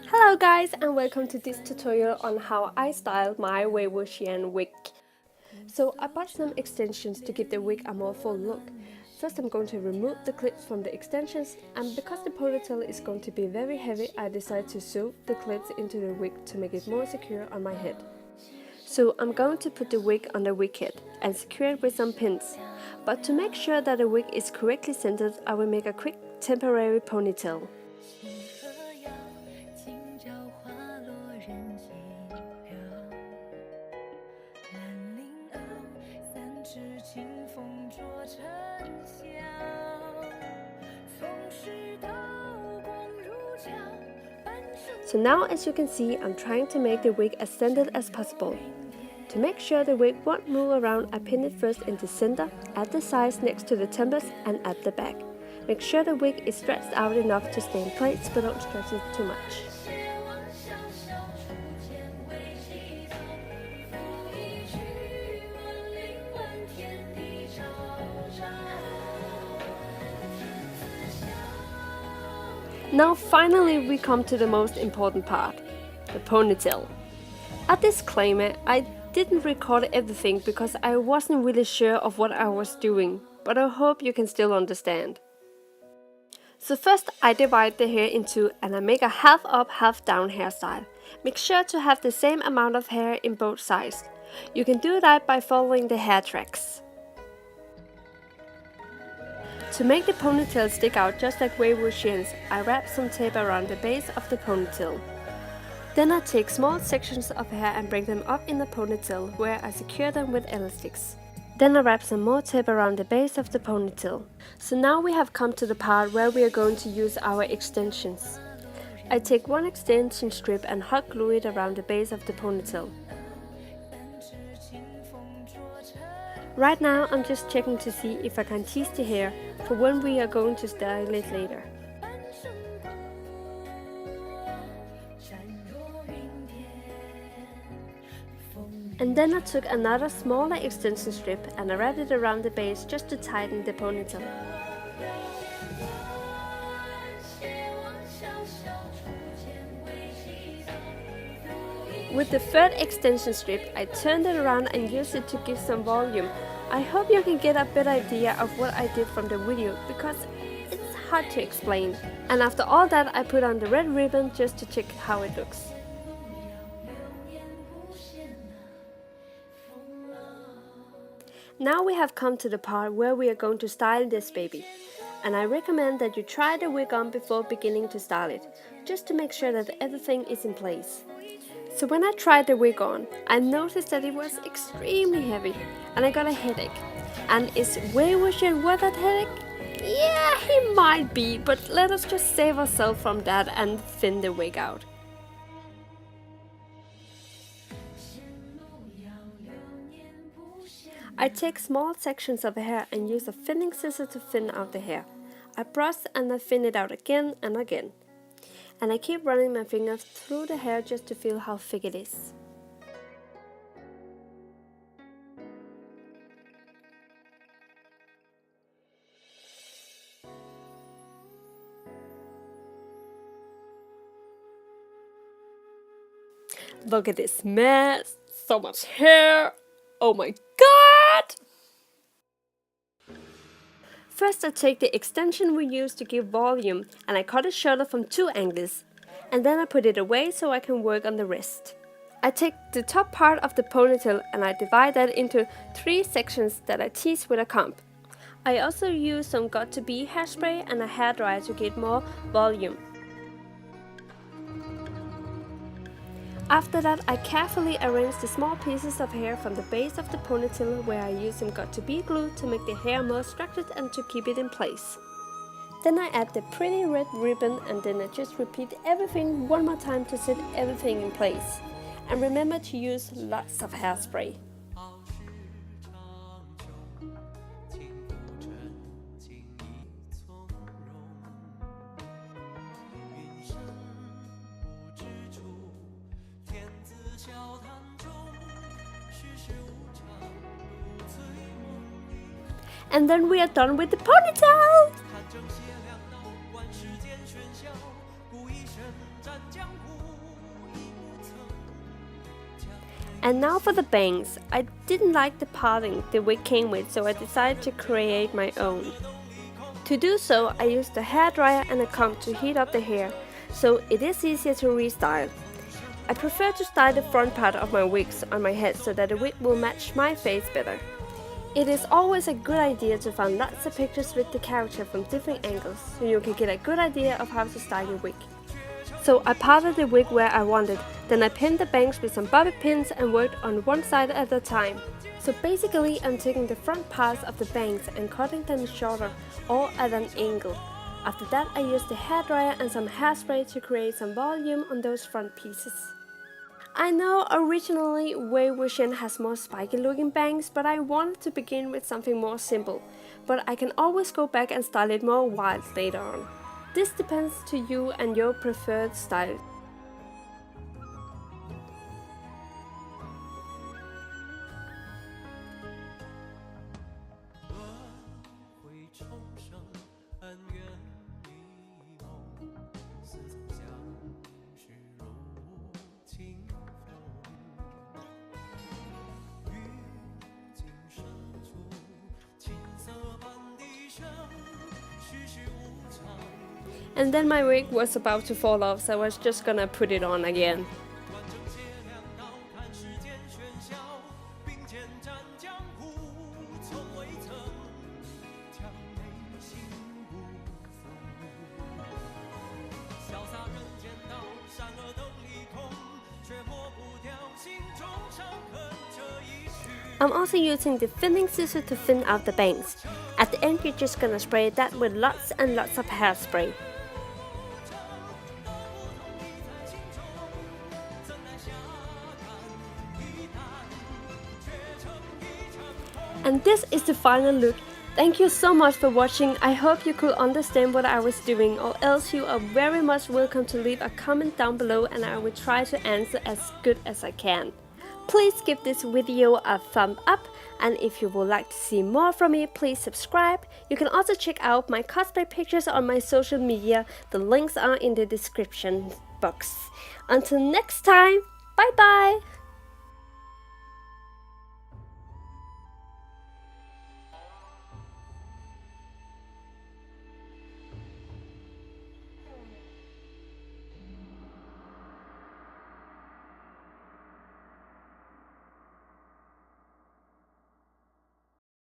Hello guys, and welcome to this tutorial on how I style my Wei Wuxian wig. So I bought some extensions to give the wig a more full look. First I'm going to remove the clips from the extensions, and because the ponytail is going to be very heavy, I decided to sew the clips into the wig to make it more secure on my head. So I'm going to put the wig on the wig head and secure it with some pins. But to make sure that the wig is correctly centered, I will make a quick temporary ponytail. So now, as you can see, I'm trying to make the wig as centered as possible. To make sure the wig won't move around, I pin it first in the center, at the sides next to the temples and at the back. Make sure the wig is stretched out enough to stay in place, but don't stretch it too much. Now finally we come to the most important part, the ponytail. A disclaimer, I didn't record everything because I wasn't really sure of what I was doing, but I hope you can still understand. So first I divide the hair in two and I make a half up, half down hairstyle. Make sure to have the same amount of hair in both sides. You can do that by following the hair tracks. To make the ponytail stick out just like Wei Wuxian's, I wrap some tape around the base of the ponytail. Then I take small sections of hair and bring them up in the ponytail, where I secure them with elastics. Then I wrap some more tape around the base of the ponytail. So now we have come to the part where we are going to use our extensions. I take one extension strip and hot glue it around the base of the ponytail. Right now I'm just checking to see if I can tease the hair for when we are going to style it later. And then I took another smaller extension strip and I wrapped it around the base just to tighten the ponytail. With the third extension strip, I turned it around and used it to give some volume. I hope you can get a better idea of what I did from the video, because it's hard to explain. And after all that, I put on the red ribbon just to check how it looks. Now we have come to the part where we are going to style this baby. And I recommend that you try the wig on before beginning to style it, just to make sure that everything is in place. So when I tried the wig on, I noticed that it was extremely heavy and I got a headache. And is Wei Wuxian worth that headache? Yeah, he might be, but let us just save ourselves from that and thin the wig out. I take small sections of hair and use a thinning scissor to thin out the hair. I brush and I thin it out again and again. And I keep running my fingers through the hair just to feel how thick it is. Look at this mess, so much hair, oh my god! First I take the extension we used to give volume and I cut it shorter from 2 angles. And then I put it away so I can work on the rest. I take the top part of the ponytail and I divide that into 3 sections that I tease with a comb. I also use some Got2b hairspray and a hairdryer to get more volume. After that, I carefully arrange the small pieces of hair from the base of the ponytail, where I use some Got2b glue to make the hair more structured and to keep it in place. Then I add the pretty red ribbon and then I just repeat everything one more time to set everything in place. And remember to use lots of hairspray. And then we are done with the ponytail! And now for the bangs. I didn't like the parting the wig came with, so I decided to create my own. To do so, I used a hairdryer and a comb to heat up the hair, so it is easier to restyle. I prefer to style the front part of my wigs on my head so that the wig will match my face better. It is always a good idea to find lots of pictures with the character from different angles, so you can get a good idea of how to style your wig. So I parted the wig where I wanted, then I pinned the bangs with some bobby pins and worked on one side at a time. So basically I'm taking the front parts of the bangs and cutting them shorter, or at an angle. After that I used the hairdryer and some hairspray to create some volume on those front pieces. I know originally Wei Wuxian has more spiky looking bangs, but I wanted to begin with something more simple. But I can always go back and style it more wild later on. This depends to you and your preferred style. And then my wig was about to fall off, so I was just gonna put it on again. I'm also using the thinning scissor to thin out the bangs. At the end you're just gonna spray that with lots and lots of hairspray. And this is the final look. Thank you so much for watching. I hope you could understand what I was doing, or else you are very much welcome to leave a comment down below and I will try to answer as good as I can. Please give this video a thumb up, and if you would like to see more from me, please subscribe. You can also check out my cosplay pictures on my social media. The links are in the description box. Until next time, bye bye!